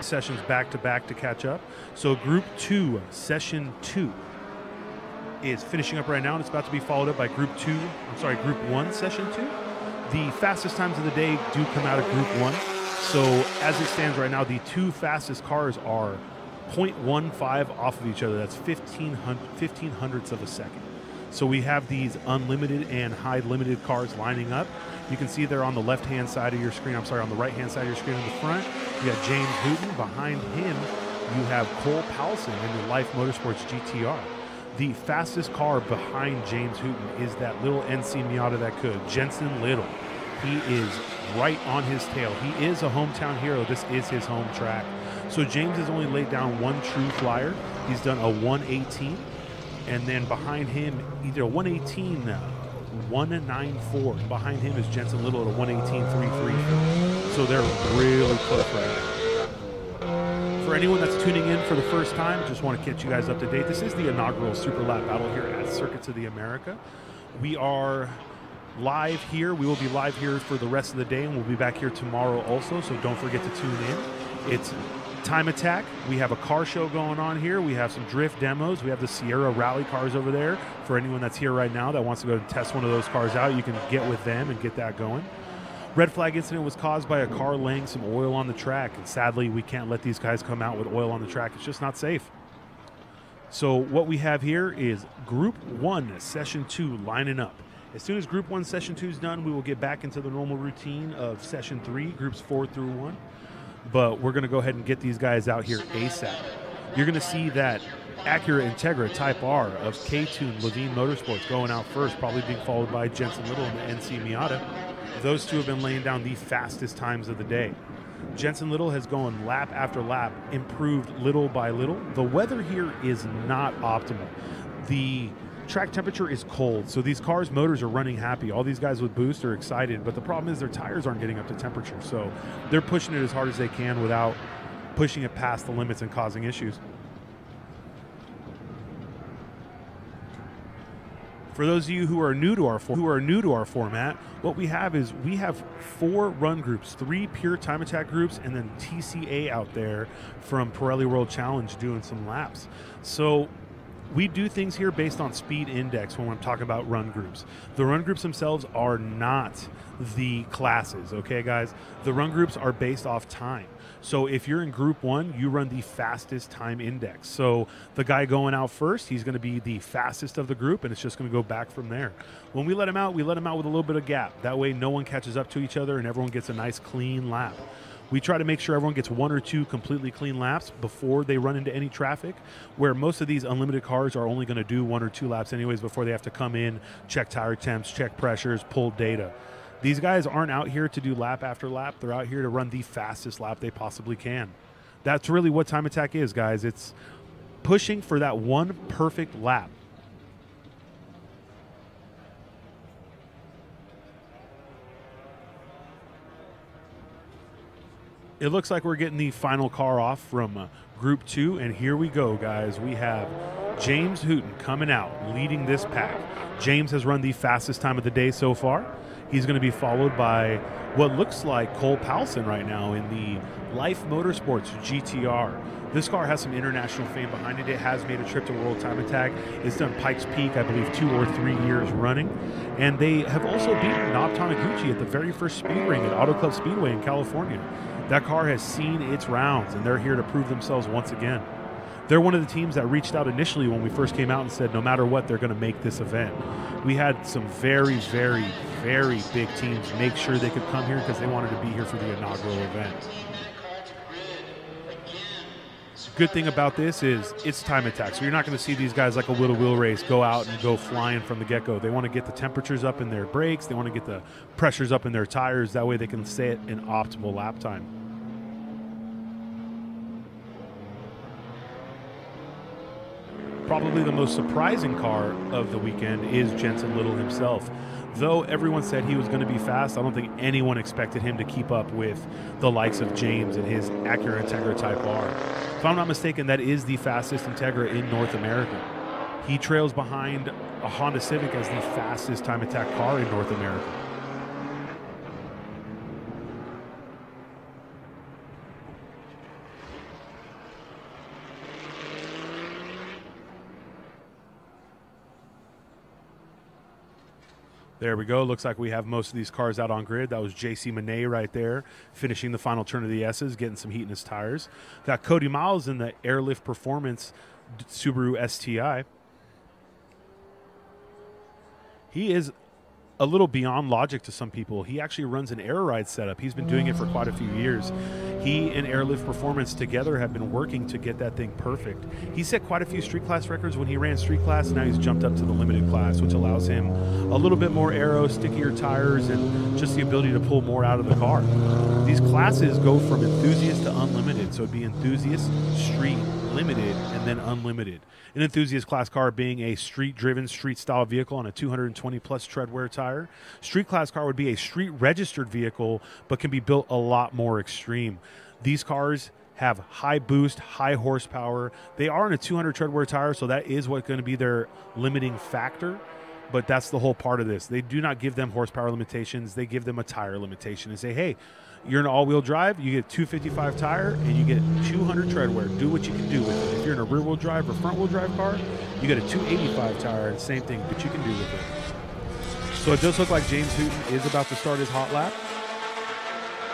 sessions back to back to catch up. So Group 2, Session 2 is finishing up right now, and it's about to be followed up by Group 1, Session 2. The fastest times of the day do come out of Group 1. So as it stands right now, the two fastest cars are 0.15 off of each other. That's 15 hundredths of a second. So we have these unlimited and high limited cars lining up. You can see they're on the left-hand side of your screen. I'm sorry, on the right-hand side of your screen in the front. You got James Hooten. Behind him, you have Cole Powelson in the Life Motorsports GTR. The fastest car behind James Hooten is that little NC Miata that could, Jensen Little. He is right on his tail. He is a hometown hero. This is his home track. So James has only laid down one true flyer. He's done a 118. And then behind him, either a 118, 194. Behind him is Jensen Little at a 118.33. So they're really close right now. For anyone that's tuning in for the first time, just want to catch you guys up to date. This is the inaugural Super Lap Battle here at Circuits of the America. We are live here. We will be live here for the rest of the day, and we'll be back here tomorrow also, so don't forget to tune in. It's Time Attack. We have a car show going on here. We have some drift demos. We have the Sierra Rally cars over there. For anyone that's here right now that wants to go test one of those cars out, you can get with them and get that going. Red flag incident was caused by a car laying some oil on the track, and sadly we can't let these guys come out with oil on the track. It's just not safe. So what we have here is Group 1 Session 2 lining up. As soon as Group 1 Session 2 is done, we will get back into the normal routine of Session 3, Groups 4 through 1. But we're going to go ahead and get these guys out here ASAP. You're going to see that Acura Integra Type R of K-Tune Levine Motorsports going out first, probably being followed by Jensen Little and the NC Miata. Those two have been laying down the fastest times of the day. Jensen Little has gone lap after lap, improved little by little. The weather here is not optimal. The track temperature is cold, so these cars' motors are running happy. All these guys with boost are excited, but the problem is their tires aren't getting up to temperature, so they're pushing it as hard as they can without pushing it past the limits and causing issues. For those of you who are new to our format, what we have is we have 4 run groups, 3 pure time attack groups, and then TCA out there from Pirelli World Challenge doing some laps. So we do things here based on speed index when I'm talking about run groups. The run groups themselves are not the classes, okay, guys? The run groups are based off time. So if you're in Group 1, you run the fastest time index. So the guy going out first, he's going to be the fastest of the group, and it's just going to go back from there. When we let him out with a little bit of gap. That way no one catches up to each other and everyone gets a nice clean lap. We try to make sure everyone gets 1 or 2 completely clean laps before they run into any traffic, where most of these unlimited cars are only going to do 1 or 2 laps anyways before they have to come in, check tire temps, check pressures, pull data. These guys aren't out here to do lap after lap. They're out here to run the fastest lap they possibly can. That's really what time attack is, guys. It's pushing for that one perfect lap. It looks like we're getting the final car off from Group 2, and here we go, guys. We have James Hooten coming out, leading this pack. James has run the fastest time of the day so far. He's going to be followed by what looks like Cole Powelson right now in the Life Motorsports GTR. This car has some international fame behind it. It has made a trip to World Time Attack. It's done Pikes Peak, I believe, 2 or 3 years running. And they have also beaten Nob Taniguchi at the very first speed ring at Auto Club Speedway in California. That car has seen its rounds, and they're here to prove themselves once again. They're one of the teams that reached out initially when we first came out and said no matter what, they're going to make this event. We had some very, very, very big teams make sure they could come here because they wanted to be here for the inaugural event. Good thing about this is it's time attack, so you're not going to see these guys like a little wheel race go out and go flying from the get-go. They want to get the temperatures up in their brakes. They want to get the pressures up in their tires. That way they can set an optimal lap time. Probably the most surprising car of the weekend is Jensen Little himself. Though everyone said he was going to be fast, I don't think anyone expected him to keep up with the likes of James and his Acura Integra Type R. If I'm not mistaken, that is the fastest Integra in North America. He trails behind a Honda Civic as the fastest time attack car in North America. There we go. Looks like we have most of these cars out on grid. That was JC Monet right there, finishing the final turn of the S's, getting some heat in his tires. Got Cody Miles in the Airlift Performance Subaru STI. He is a little beyond logic to some people. He actually runs an air ride setup. He's been doing it for quite a few years. He and Airlift Performance together have been working to get that thing perfect. He set quite a few street class records when he ran street class. Now he's jumped up to the limited class, which allows him a little bit more aero, stickier tires, and just the ability to pull more out of the car. These classes go from enthusiast to unlimited. So it'd be enthusiast, street, limited, and then unlimited. An enthusiast class car being a street-driven, street-style vehicle on a 220-plus tread wear tire. Street class car would be a street-registered vehicle, but can be built a lot more extreme. These cars have high boost, high horsepower. They are on a 200 tread wear tire, so that is what's going to be their limiting factor. But that's the whole part of this. They do not give them horsepower limitations. They give them a tire limitation and say, hey, you're in all-wheel drive, you get 255 tire, and you get 200 tread wear. Do what you can do with it. If you're in a rear-wheel drive or front-wheel drive car, you get a 285 tire, same thing, but you can do with it. So it does look like James Hooten is about to start his hot lap.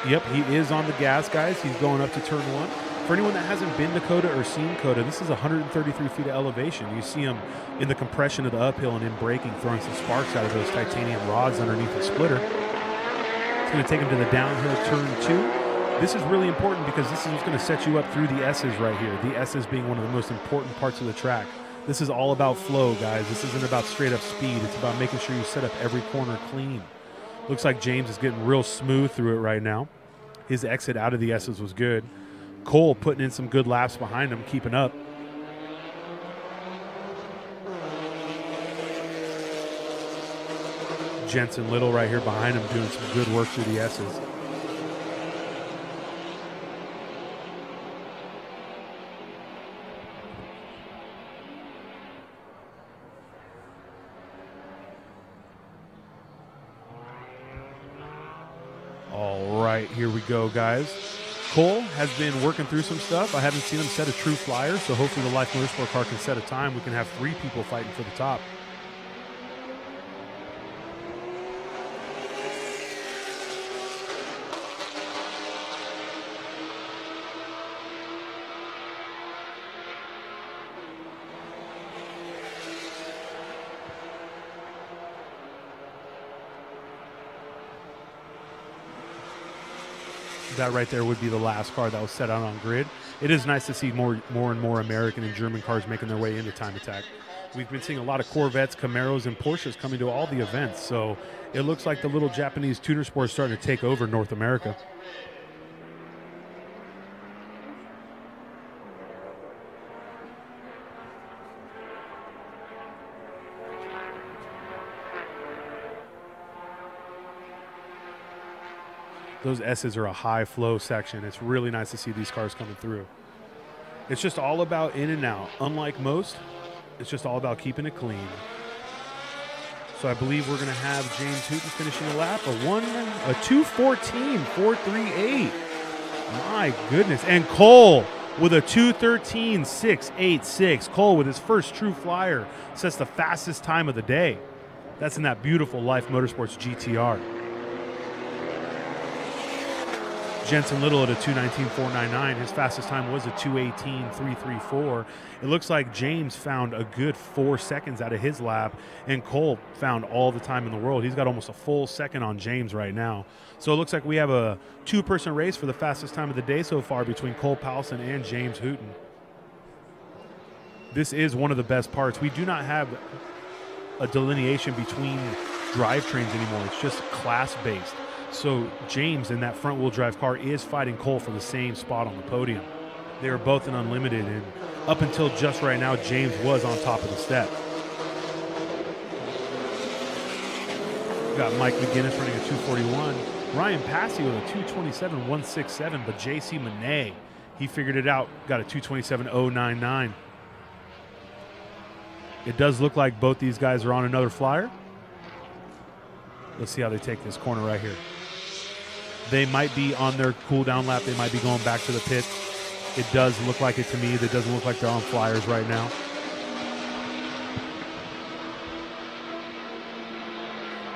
Yep, he is on the gas, guys. He's going up to turn 1. For anyone that hasn't been to COTA or seen COTA, this is 133 feet of elevation. You see him in the compression of the uphill and in braking, throwing some sparks out of those titanium rods underneath the splitter. It's going to take him to the downhill turn 2. This is really important because this is what's going to set you up through the S's right here. The S's being one of the most important parts of the track. This is all about flow, guys. This isn't about straight up speed. It's about making sure you set up every corner clean. Looks like James is getting real smooth through it right now. His exit out of the S's was good. Cole putting in some good laps behind him, keeping up. Jensen Little right here behind him doing some good work through the S's. All right, here we go, guys. Cole has been working through some stuff. I haven't seen him set a true flyer, so hopefully the Life Motorsport car can set a time. We can have 3 people fighting for the top. That right there would be the last car that was set out on grid. It is nice to see more and more American and German cars making their way into Time Attack. We've been seeing a lot of Corvettes, Camaros, and Porsches coming to all the events, so it looks like the little Japanese tuner sport is starting to take over North America. Those S's are a high flow section. It's really nice to see these cars coming through. It's just all about in and out. Unlike most, it's just all about keeping it clean. So I believe we're going to have James Hooten finishing a lap. A 2:14, 4:38. My goodness. And Cole with a 2:13, 6:86. Cole with his first true flyer sets the fastest time of the day. That's in that beautiful Life Motorsports GTR. Jensen Little at a 2:19.499. His fastest time was a 2:18.334. It looks like James found a good 4 seconds out of his lap, and Cole found all the time in the world. He's got almost a full second on James right now. So it looks like we have a 2-person race for the fastest time of the day so far between Cole Powelson and James Hooten. This is one of the best parts. We do not have a delineation between drivetrains anymore. It's just class-based. So James in that front-wheel drive car is fighting Cole for the same spot on the podium. They are both in unlimited, and up until just right now, James was on top of the step. We've got Mike McGinnis running a 241. Ryan Passy with a 227.167, but JC Monet, he figured it out, got a 227.099. It does look like both these guys are on another flyer. Let's see how they take this corner right here. They might be on their cool-down lap. They might be going back to the pit. It does look like it to me. That doesn't look like they're on flyers right now.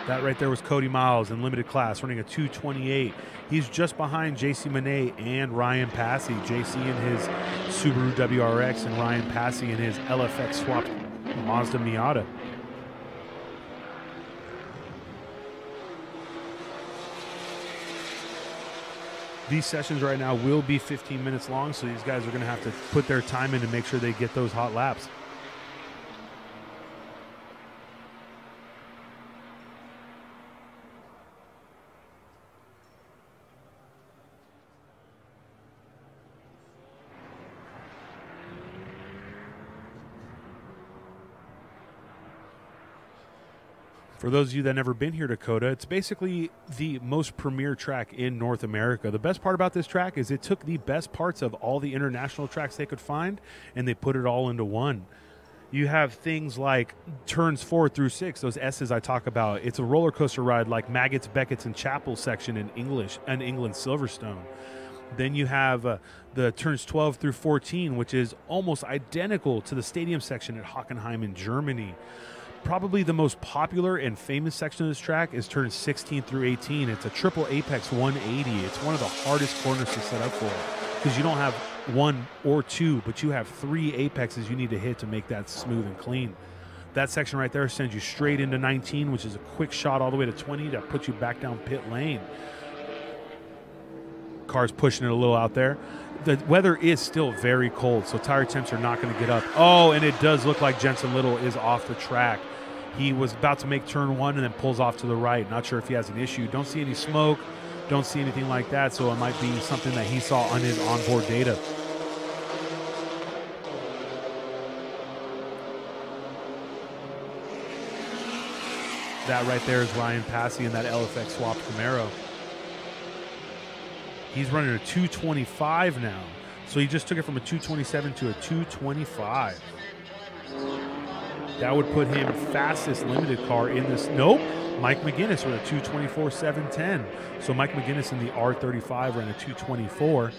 That right there was Cody Miles in limited class, running a 2:28. He's just behind JC Monet and Ryan Passey. JC in his Subaru WRX and Ryan Passey in his LFX swapped Mazda Miata. These sessions right now will be 15 minutes long, so these guys are going to have to put their time in to make sure they get those hot laps. For those of you that never been here to COTA, it's basically the most premier track in North America. The best part about this track is it took the best parts of all the international tracks they could find, and they put it all into one. You have things like turns 4 through 6, those S's I talk about. It's a roller coaster ride like Maggots, Beckett's, and Chapel section in England Silverstone. Then you have the turns 12 through 14, which is almost identical to the stadium section at Hockenheim in Germany. Probably the most popular and famous section of this track is turns 16 through 18. It's a triple apex 180. It's one of the hardest corners to set up for because you don't have one or two, but you have 3 apexes you need to hit to make that smooth and clean. That section right there sends you straight into 19, which is a quick shot all the way to 20 to put you back down pit lane. Car's pushing it a little out there. The weather is still very cold, so tire temps are not going to get up. Oh, and it does look like Jensen Little is off the track. He was about to make turn 1 and then pulls off to the right. Not sure if he has an issue. Don't see any smoke. Don't see anything like that, so it might be something that he saw on his onboard data. That right there is Ryan Passey in that LFX swapped Camaro. He's running a 225 now. So he just took it from a 227 to a 225. That would put him fastest limited car in this. Nope. Mike McGuinness with a 224.710. So Mike McGuinness in the R35 ran a 224.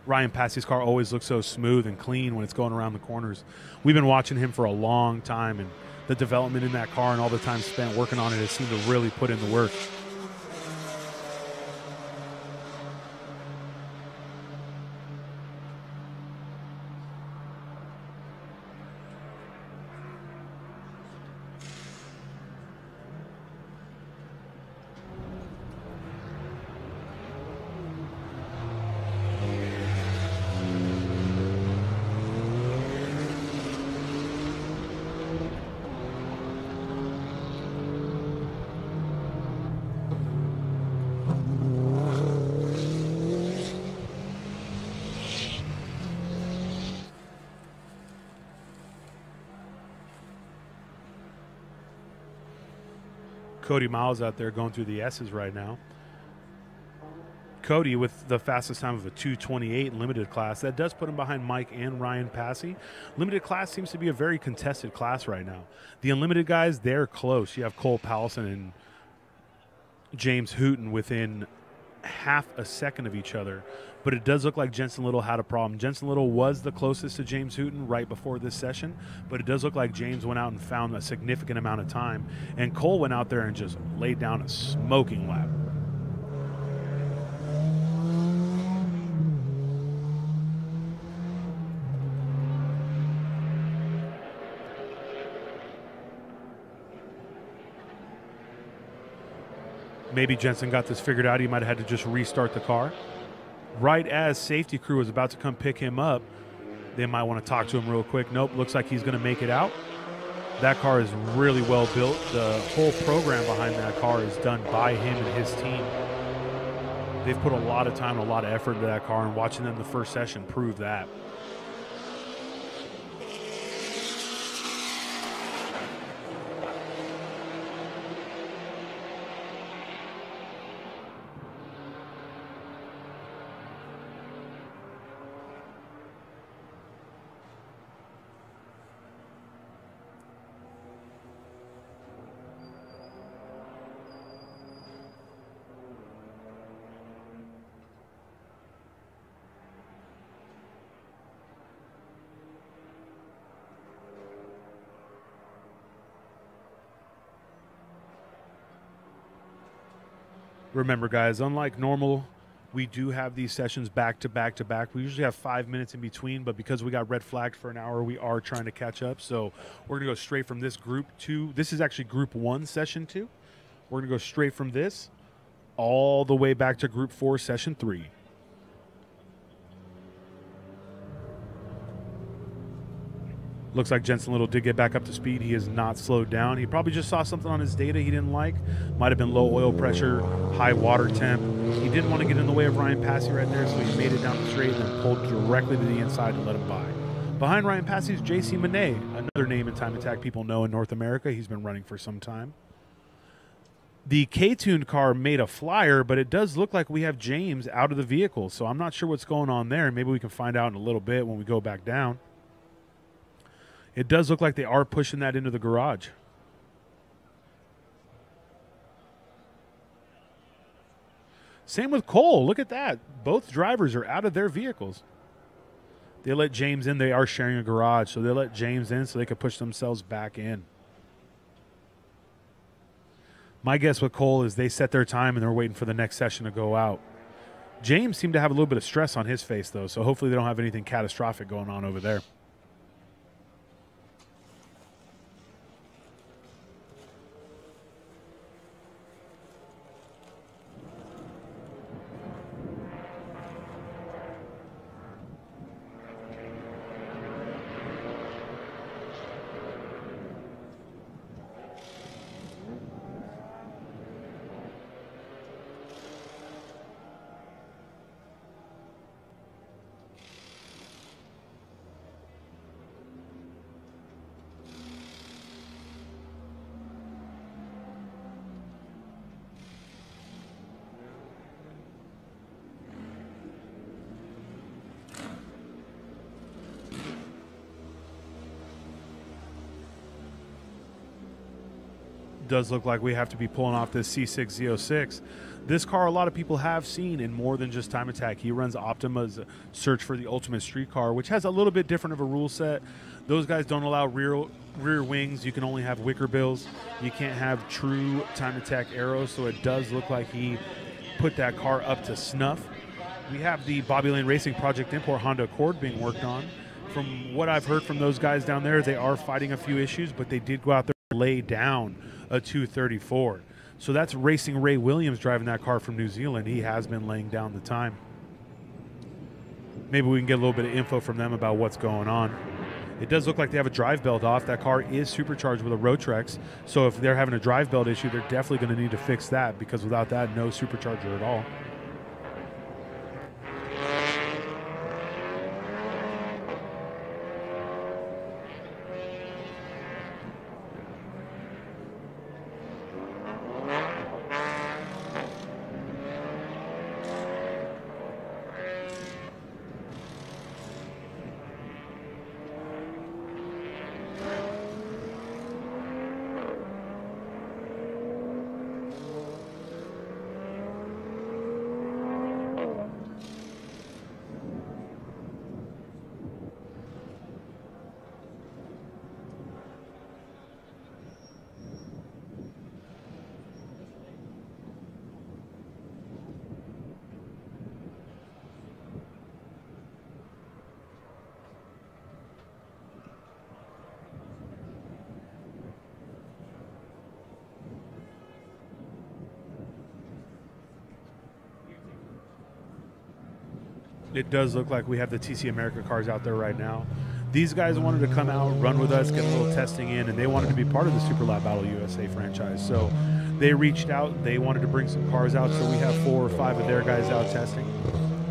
Ryan Passey's car always looks so smooth and clean when it's going around the corners. We've been watching him for a long time, and the development in that car and all the time spent working on it has seemed to really put in the work. Cody Miles out there going through the S's right now. Cody with the fastest time of a 2:28 in limited class. That does put him behind Mike and Ryan Passey. Limited class seems to be a very contested class right now. The unlimited guys, they're close. You have Cole Powelson and James Hooten within half a second of each other. But it does look like Jensen Little had a problem. Jensen Little was the closest to James Hooten right before this session, but it does look like James went out and found a significant amount of time. And Cole went out there and just laid down a smoking lap. Maybe Jensen got this figured out. He might have had to just restart the car. Right as safety crew was about to come pick him up, they might want to talk to him real quick. Nope, looks like he's going to make it out. That car is really well built. The whole program behind that car is done by him and his team. They've put a lot of time and a lot of effort into that car, and watching them the first session prove that. Remember, guys, unlike normal, we do have these sessions back to back to back. We usually have 5 minutes in between, but because we got red flagged for an hour, we are trying to catch up. So we're going to go straight from this group 2. This is actually group 1, session 2. We're going to go straight from this all the way back to group 4, session 3. Looks like Jensen Little did get back up to speed. He is not slowed down. He probably just saw something on his data he didn't like. Might have been low oil pressure, high water temp. He didn't want to get in the way of Ryan Passey right there, so he made it down the straight and then pulled directly to the inside and let him by. Behind Ryan Passey is JC Monet, another name in Time Attack people know in North America. He's been running for some time. The K-tuned car made a flyer, but it does look like we have James out of the vehicle, so I'm not sure what's going on there. Maybe we can find out in a little bit when we go back down. It does look like they are pushing that into the garage. Same with Cole. Look at that. Both drivers are out of their vehicles. They let James in. They are sharing a garage, so they let James in so they could push themselves back in. My guess with Cole is they set their time and they're waiting for the next session to go out. James seemed to have a little bit of stress on his face, though, so hopefully they don't have anything catastrophic going on over there. Does look like we have to be pulling off this C6 Z06. This car a lot of people have seen in more than just Time Attack. He runs Optima's Search for the Ultimate Street Car, which has a little bit different of a rule set. Those guys don't allow rear wings. You can only have wicker bills. You can't have true Time Attack arrows, so it does look like he put that car up to snuff. We have the Bobby Lane Racing Project Import Honda Accord being worked on. From what I've heard from those guys down there, they are fighting a few issues, but they did go out there and lay down a 234. So that's Racing Ray Williams driving that car from New Zealand. He has been laying down the time. Maybe we can get a little bit of info from them about what's going on. It does look like they have a drive belt off. That car is supercharged with a Rotrex, so if they're having a drive belt issue, they're definitely going to need to fix that, because without that, no supercharger at all. It does look like we have the TC America cars out there right now. These guys wanted to come out, run with us, get a little testing in, and they wanted to be part of the Super Lab Battle USA franchise. So they reached out. They wanted to bring some cars out, so we have 4 or 5 of their guys out testing.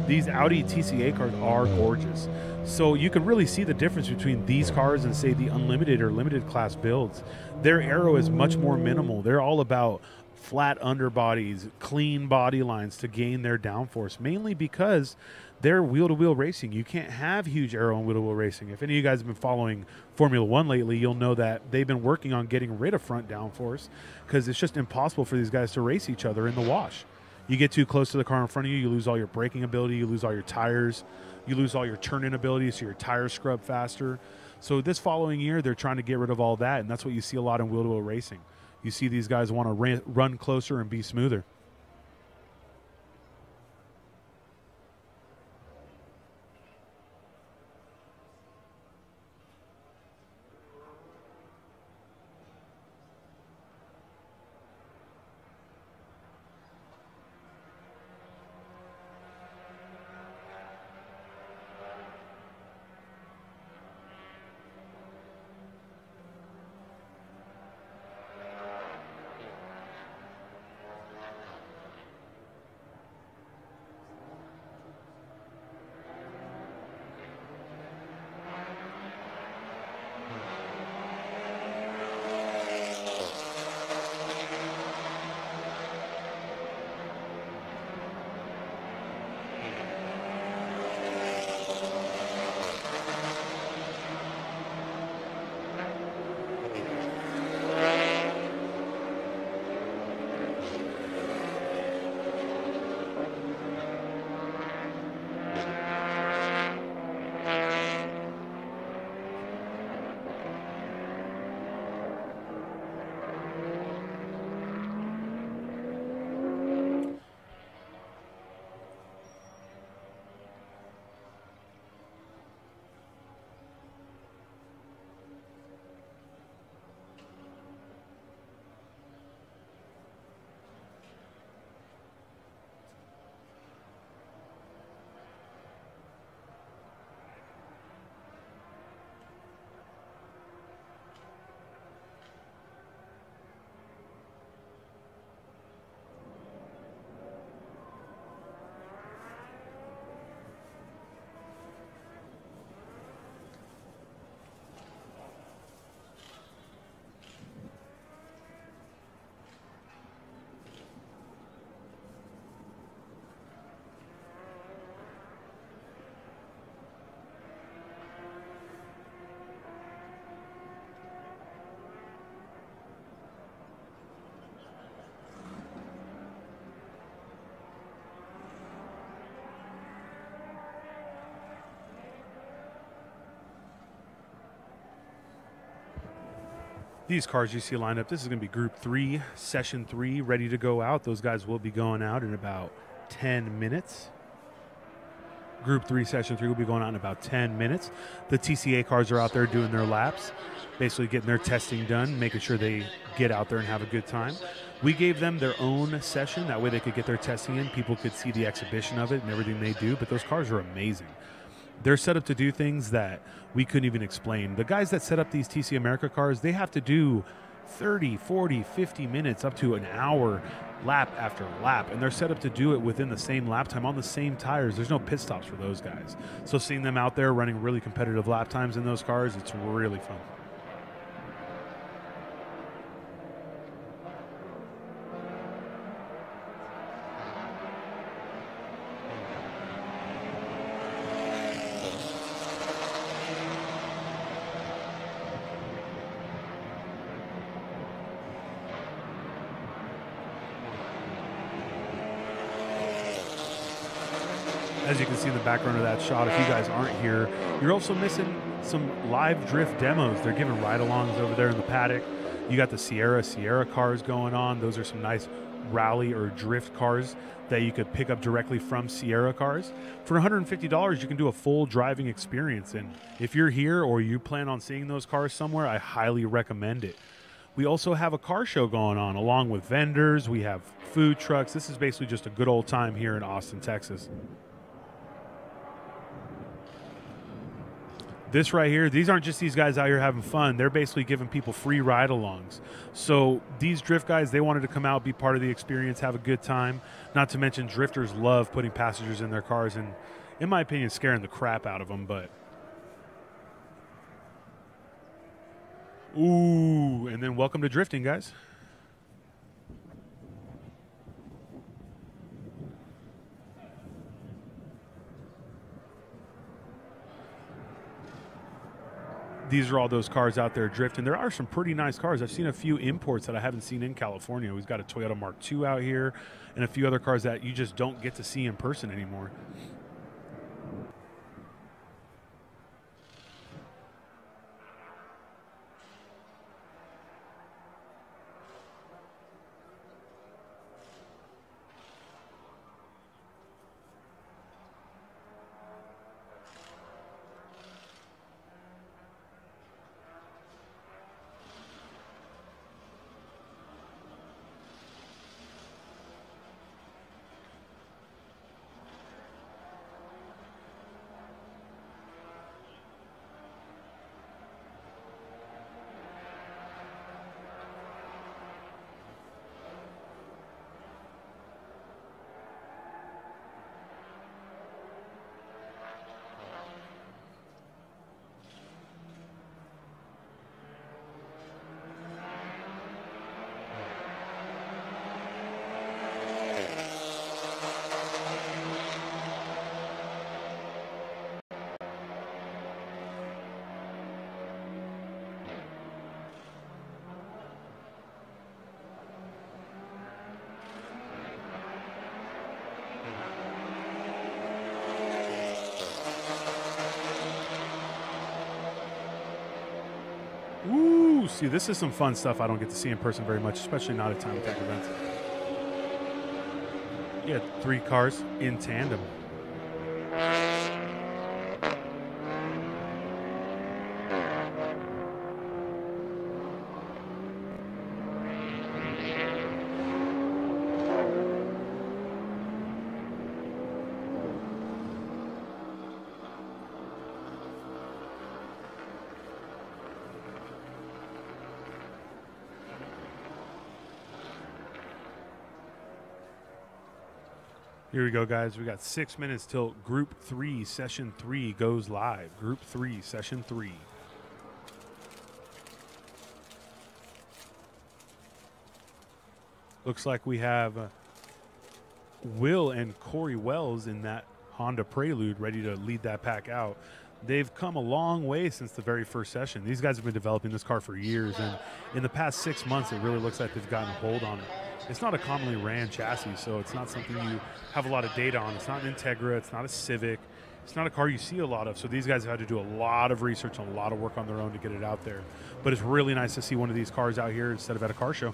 These Audi TCA cars are gorgeous. So you can really see the difference between these cars and, say, the Unlimited or Limited class builds. Their aero is much more minimal. They're all about flat underbodies, clean body lines to gain their downforce, mainly because they're wheel-to-wheel racing. You can't have huge aero in wheel-to-wheel racing. If any of you guys have been following Formula One lately, you'll know that they've been working on getting rid of front downforce, because it's just impossible for these guys to race each other in the wash. You get too close to the car in front of you, you lose all your braking ability, you lose all your tires, you lose all your turn-in ability, so your tires scrub faster. So this following year, they're trying to get rid of all that, and that's what you see a lot in wheel-to-wheel racing. You see these guys want to run closer and be smoother. These cars you see lined up, this is going to be Group 3, Session 3, ready to go out. Those guys will be going out in about 10 minutes. Group 3, Session 3 will be going out in about 10 minutes. The TCA cars are out there doing their laps, basically getting their testing done, making sure they get out there and have a good time. We gave them their own session. That way they could get their testing in. People could see the exhibition of it and everything they do, but those cars are amazing. They're set up to do things that we couldn't even explain. The guys that set up these TC America cars, they have to do 30, 40, 50 minutes, up to an hour, lap after lap, and they're set up to do it within the same lap time on the same tires. There's no pit stops for those guys. So seeing them out there running really competitive lap times in those cars, it's really fun. As you can see in the background of that shot, if you guys aren't here, you're also missing some live drift demos. They're giving ride-alongs over there in the paddock. You got the Sierra cars going on. Those are some nice rally or drift cars that you could pick up directly from Sierra cars. For $150, you can do a full driving experience. And if you're here or you plan on seeing those cars somewhere, I highly recommend it. We also have a car show going on along with vendors. We have food trucks. This is basically just a good old time here in Austin, Texas. This right here, these aren't just these guys out here having fun. They're basically giving people free ride-alongs. So these drift guys, they wanted to come out, be part of the experience, have a good time. Not to mention drifters love putting passengers in their cars and, in my opinion, scaring the crap out of them. But ooh, and then welcome to drifting, guys. These are all those cars out there drifting. There are some pretty nice cars. I've seen a few imports that I haven't seen in California. We've got a Toyota Mark II out here and a few other cars that you just don't get to see in person anymore. Ooh, see, this is some fun stuff I don't get to see in person very much, especially not at time attack events. You had 3 cars in tandem. Here we go, guys. We got 6 minutes till Group 3, Session 3 goes live. Group 3, Session 3. Looks like we have Will and Corey Wells in that Honda Prelude ready to lead that pack out. They've come a long way since the very first session. These guys have been developing this car for years, and in the past 6 months, it really looks like they've gotten a hold on it. It's not a commonly ran chassis, so it's not something you have a lot of data on. It's not an Integra. It's not a Civic. It's not a car you see a lot of, so these guys have had to do a lot of research and a lot of work on their own to get it out there. But it's really nice to see one of these cars out here instead of at a car show.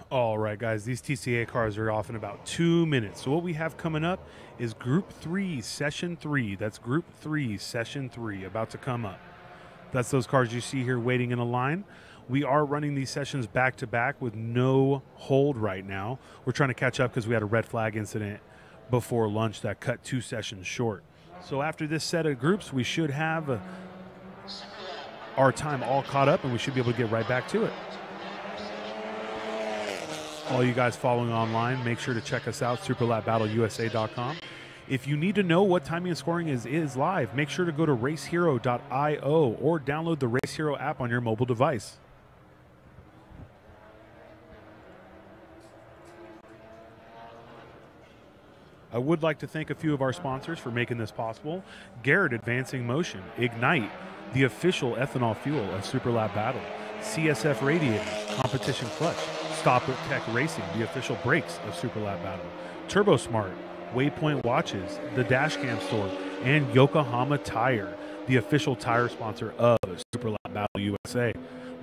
All right, guys, these TCA cars are off in about 2 minutes. So what we have coming up is Group 3, Session 3. That's Group 3, Session 3, about to come up. That's those cars you see here waiting in a line. We are running these sessions back-to-back with no hold right now. We're trying to catch up because we had a red flag incident before lunch that cut 2 sessions short. So after this set of groups, we should have our time all caught up, and we should be able to get right back to it. All you guys following online, make sure to check us out, superlapbattleusa.com. If you need to know what timing and scoring is live, make sure to go to racehero.io or download the Race Hero app on your mobile device. I would like to thank a few of our sponsors for making this possible. Garrett Advancing Motion, Ignite, the official ethanol fuel of Super Lap Battle, CSF Radiators, Competition Clutch, Stop It Tech Racing, the official brakes of Super Lap Battle, Turbo Smart, Waypoint Watches, the Dashcam Store, and Yokohama Tire, the official tire sponsor of Super Lap Battle USA.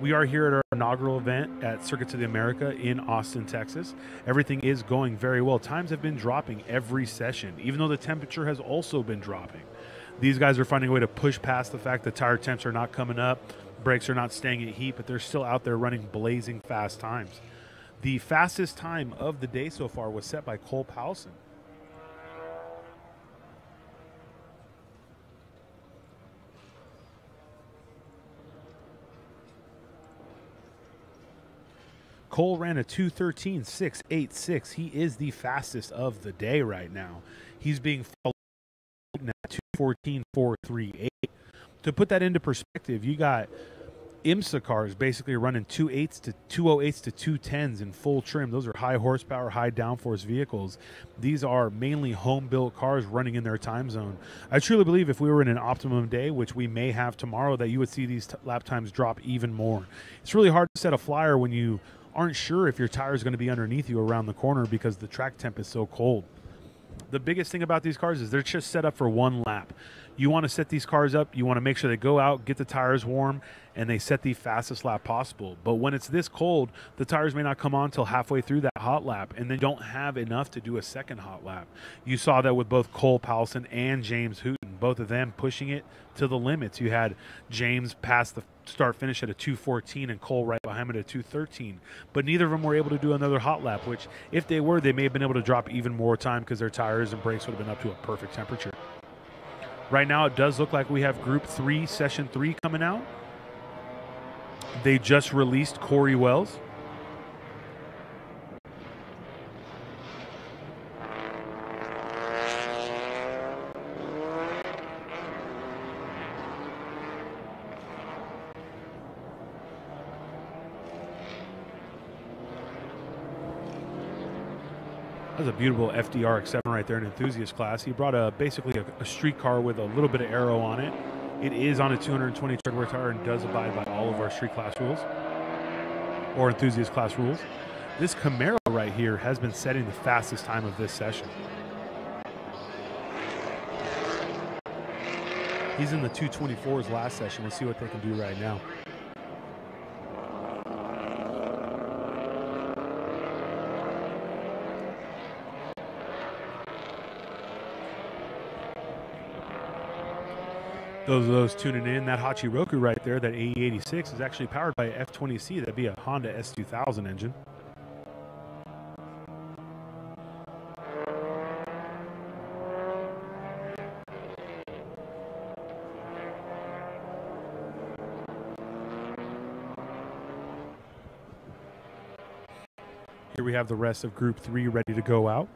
We are here at our inaugural event at Circuits of the America in Austin, Texas. Everything is going very well. Times have been dropping every session, even though the temperature has also been dropping. These guys are finding a way to push past the fact that tire temps are not coming up, brakes are not staying at heat, but they're still out there running blazing fast times. The fastest time of the day so far was set by Cole Powelson. Cole ran a 2:13.686. He is the fastest of the day right now. He's being followed at 2:14.438. To put that into perspective, you got IMSA cars basically running 2.8s to 208s to 210s in full trim. Those are high horsepower, high downforce vehicles. These are mainly home-built cars running in their time zone. I truly believe if we were in an optimum day, which we may have tomorrow, that you would see these lap times drop even more. It's really hard to set a flyer when you aren't sure if your tire is going to be underneath you around the corner because the track temp is so cold. The biggest thing about these cars is they're just set up for one lap. You want to set these cars up, you want to make sure they go out, get the tires warm, and they set the fastest lap possible. But when it's this cold, the tires may not come on until halfway through that hot lap, and they don't have enough to do a second hot lap. You saw that with both Cole Powelson and James Hooten, both of them pushing it to the limits. You had James pass the start-finish at a 2:14 and Cole right behind him at a 2:13. But neither of them were able to do another hot lap, which if they were, they may have been able to drop even more time because their tires and brakes would have been up to a perfect temperature. Right now, it does look like we have Group 3, Session 3 coming out. They just released Corey Wells. That's a beautiful FDR X7 right there in enthusiast class. He brought basically a street car with a little bit of aero on it. It is on a 220 treadwear tire and does abide by all of our street class rules or enthusiast class rules. This Camaro right here has been setting the fastest time of this session. He's in the 224s last session. We'll see what they can do right now. Those tuning in, that Hachiroku right there, that AE86 is actually powered by a F20C. That'd be a Honda S2000 engine. Here we have the rest of Group 3 ready to go out.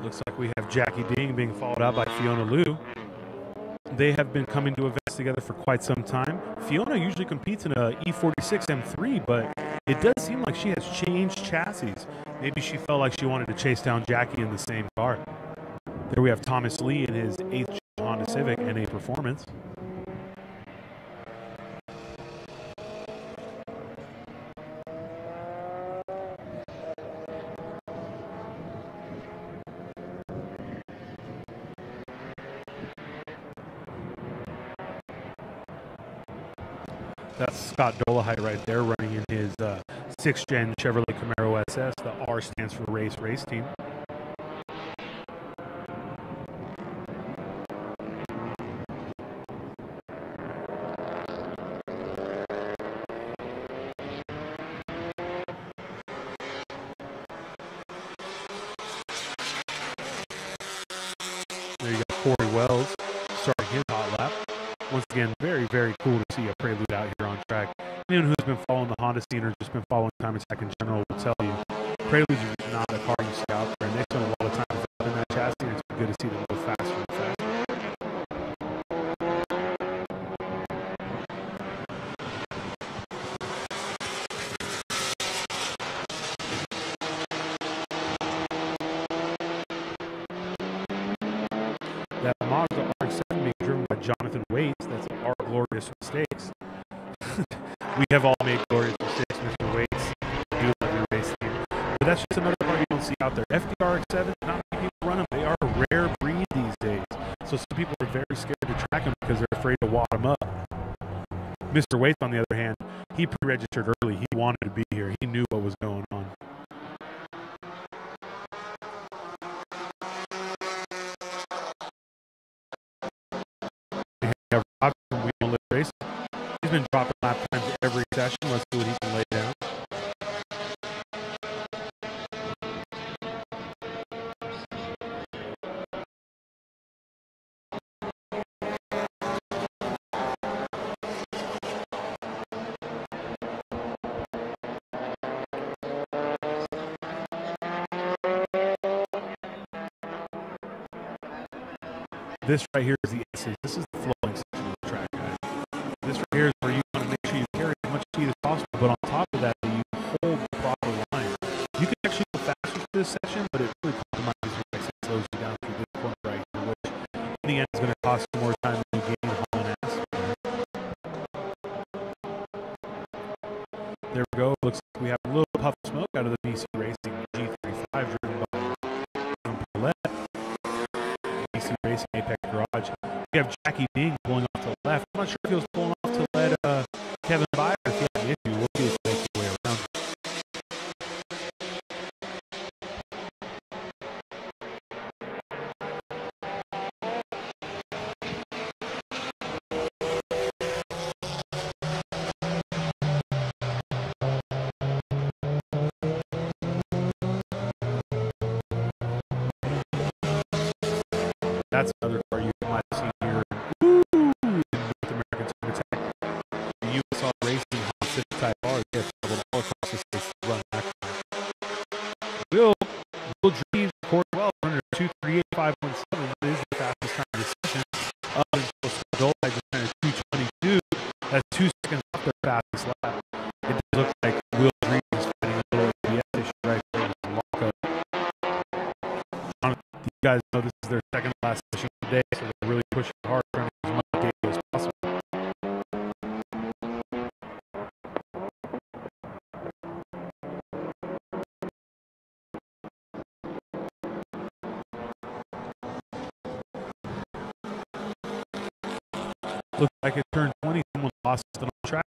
Looks like we have Jackie Ding being followed out by Fiona Liu. They have been coming to events together for quite some time. Fiona usually competes in a E46 M3, but it does seem like she has changed chassis. Maybe she felt like she wanted to chase down Jackie in the same car. There we have Thomas Lee in his 8th Honda Civic NA Performance. That's Scott Dolehite right there running in his 6th gen Chevrolet Camaro SS. The R stands for Race Team. There you got Corey Wells starting his hot lap. Once again, very, very cool to see a Prelude out here on track. Anyone who's been following the Honda scene or just been following Time Attack in general will tell you, Preludes is not a car you see out there. And they spend a lot of time in that chassis, and it's good to see them go faster and faster. That Mazda RX-7 being driven by Jonathan Waits, that's our glorious mistakes. We have all made glorious mistakes, Mr. Waits. You love your race team. But that's just another car you don't see out there. FDR X7, not many people run them. They are a rare breed these days. So some people are very scared to track them because they're afraid to wad them up. Mr. Waits, on the other hand, he pre-registered early. He wanted to be here. He knew what was going on. Rob from We Don't Live Racing. He's been dropping lap times every session. Let's see what he can lay down. This right here is the S's. This is the flowing section of the track, guys. This right here is where you want to make sure you carry as much speed as possible, but on top of that, you hold the proper line. You can actually go faster through this section, but it really compromises your legs and slows you down through this corner right here, which in the end is going to cost you more time than you gain hauling ass. There we go. Looks like we have a little puff of smoke out of the BC Racing G35 driven by Paulette. BC Racing Apex Garage. We have Jackie Ding pulling off to the left. I'm not sure if he was pulling off to let Kevin Byers if he had an issue. We'll see if he makes his way around. That's another car you might see here in North American Super Tech. The USR Racing Hot City type cars get all across the state to run back. Will Drees record well under 238.517. That is the fastest time of the session. Up until Dole just kind of 222. That's 2 seconds off their fastest lap. It does look like Will Drees is fighting a little ABS issue right there with the lockup. You guys know this is their second last session today, so they're really pushing hard, trying to get as much data as possible. Looks like it turned 20. Someone lost it on the track.